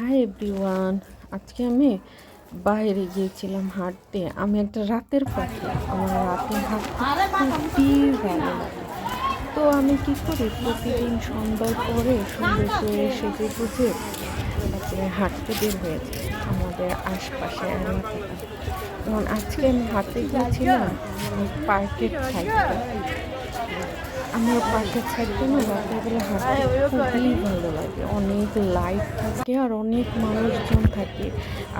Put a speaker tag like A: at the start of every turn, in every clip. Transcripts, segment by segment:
A: Hi everyone, আজকে আমি বাইরে গিয়েছিলাম হাঁটতে। আমি একটা রাতের পাখি, আমার রাতে হাঁটতে খুবই ভালো লাগে। তো আমি কি করি, প্রতিদিন সন্ধ্যার পরে সুন্দর করে সেজে গুজে তারপরে হাঁটতে বের হয়ে যাই আমাদের আশপাশে এলাকাটা। যেমন আজকে আমি হাঁটতে গিয়েছিলাম পার্কের সাইডটা। আমার পার্কের সাইডটা না রাতের বেলা হাঁটতে খুবই ভালো লাগে। অনেক লাইট থাকে আর অনেক মানুষজন থাকে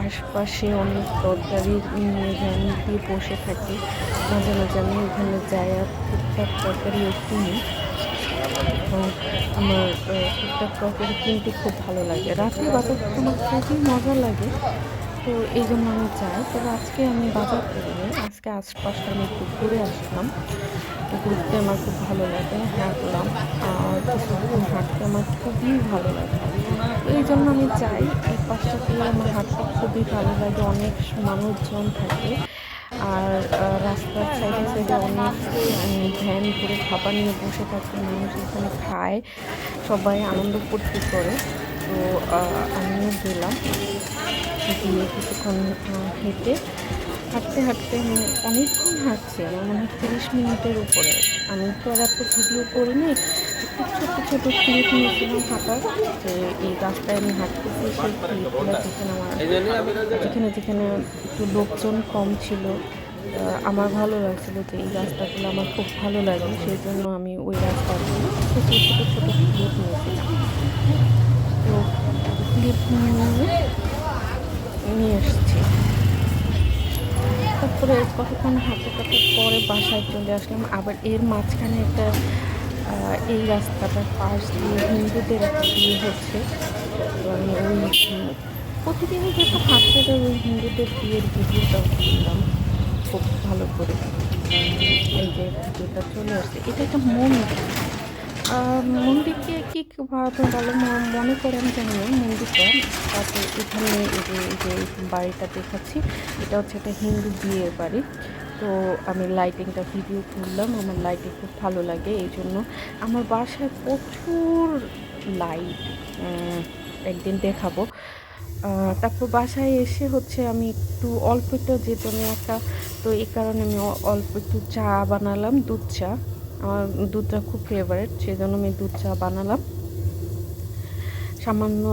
A: আশপাশে, অনেক তরকারি নিয়ে ভ্যান দিয়ে বসে থাকে। মাঝে মাঝে আমি ওখানে যাই আর টুকটাক তরকারিও কিনি। তো আমার টুকটাক তরকারি কিনতে খুব ভালো লাগে। রাতের বাজারটা আমার খুবই মজা লাগে। তো এই জন্য আমি যাই। তবে আজকে আমি বাজার করিনি, আজকে আশপাশটা আমি একটু ঘুরে আসলাম। ঘুরতে আমার খুব ভালো লাগে, হাঁটলাম। আর কিছুক্ষণ হাঁটতে আমার খুবই ভালো লাগে। তো এই জন্য আমি যাই, এই পাশটা দিয়ে আমার হাঁটতে খুবই ভালো লাগে। অনেক মানুষজন থাকে আর রাস্তার সাইডে সাইডে অনেক ভ্যান করে খাবার নিয়ে বসে থাকে, মানুষ এখানে খায়, সবাই আনন্দ ফুর্তি করে। তো আমিও গেলাম, গিয়ে কিছুক্ষণ হেঁটে হাঁটতে হাঁটতে আমি অনেকক্ষণ হাঁটছি, আমার মনে হয় 30 মিনিটের উপরে। আমি তো আর এত ভিডিও করিনি, একটু ছোট ছোট ক্লিপ নিয়েছিলাম হাঁটার, যে এই রাস্তায় আমি হাঁটতেছি সেই ক্লিপগুলো, যেখানে আমার যেখানে যেখানে একটু লোকজন কম ছিল। আমার ভালো লাগছিল যে এই রাস্তাগুলো আমার খুব ভালো লাগে, সেই জন্য আমি ওই রাস্তাগুলো কিছু ছোট ছোট ক্লিপ নিয়েছিলাম। তো ক্লিপ নিয়ে এসছি। তারপরে কতক্ষণ হাঁটার পরে বাসায় চলে আসলাম। আবার এর মাঝখানে একটা এই রাস্তাটার পাশ দিয়ে হিন্দুদের একটা বিয়ে হচ্ছে। তো আমি ওই প্রতিদিনই যেহেতু হাঁটতে যাই, ওই হিন্দুদের বিয়ের ভিডিওটাও করলাম খুব ভালো করে। এই যে ভিডিওটা চলে আসছে, এটা একটা মন্দির। মন্দিরকে কি ভাবে বলে মনে করে আমি জানি না মন্দিরটা। তারপর এখানে এই যে বাড়িটা দেখাচ্ছি, এটা হচ্ছে একটা হিন্দু বিয়ের বাড়ি। তো আমি লাইটিংটা ভিডিও করলাম, আমার লাইটিং খুব ভালো লাগে, এই জন্য আমার বাসায় প্রচুর লাইট। একদিন দেখাবো। তারপর বাসায় এসে হচ্ছে আমি একটু অল্প একটু, যেহেতু আমি একা, তো এই কারণে আমি অল্প একটু চা বানালাম, দুধ চা। আমার দুধটা খুব ফেভারিট, সেই জন্য আমি দুধ চা বানালাম। সামান্য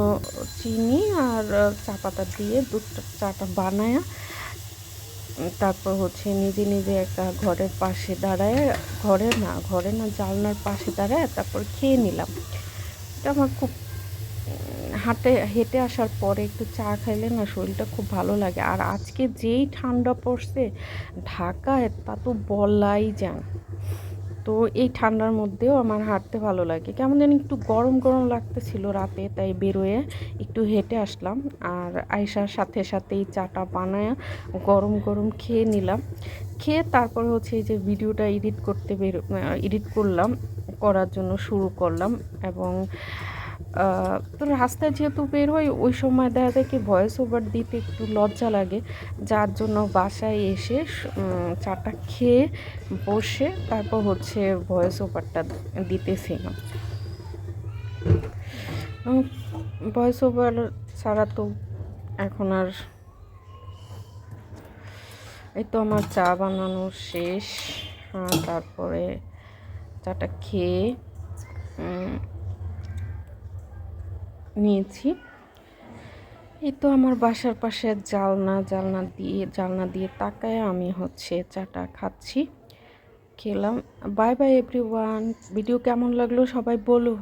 A: চিনি আর চা পাতা দিয়ে দুধটা চাটা বানায়, তারপর হচ্ছে নিজে নিজে একটা ঘরের পাশে দাঁড়ায়, ঘরে না জানলার পাশে দাঁড়ায় তারপর খেয়ে নিলাম। এটা আমার খুব হেঁটে আসার পরে একটু চা খাইলে না শরীরটা খুব ভালো লাগে। আর আজকে যেই ঠান্ডা পড়ছে ঢাকায়, তা তো বলাই যায়। তো এই ঠান্ডার মধ্যেও আমার হাঁটতে ভালো লাগে। কেমন যেন একটু গরম গরম লাগতেছিল রাতে, তাই বেরোয়ে একটু হেঁটে আসলাম। আর আইসার সাথে সাথেই চাটা বানায় গরম গরম খেয়ে নিলাম। খেয়ে তারপর হচ্ছে এই যে ভিডিওটা এডিট করলাম, করার জন্য শুরু করলাম। এবং তো রাস্তায় যেহেতু বের হই, ওই সময় দেখা যায় কি ভয়েস ওভার দিতে একটু লজ্জা লাগে, যার জন্য বাসায় এসে চাটা খেয়ে বসে তারপর হচ্ছে ভয়েস ওভারটা দিতেছিলাম। ভয়েস ওভার ছাড়া তো এখন আর। এই তো আমার চা বানানো শেষ। তারপরে চাটা খেয়ে নিয়েছি। এই তো আমার বাসার পাশে জালনা দিয়ে তাকায় আমি হচ্ছে চাটা খাচ্ছি, খেলাম। Bye bye everyone. ভিডিও কেমন লাগলো সবাই বলো।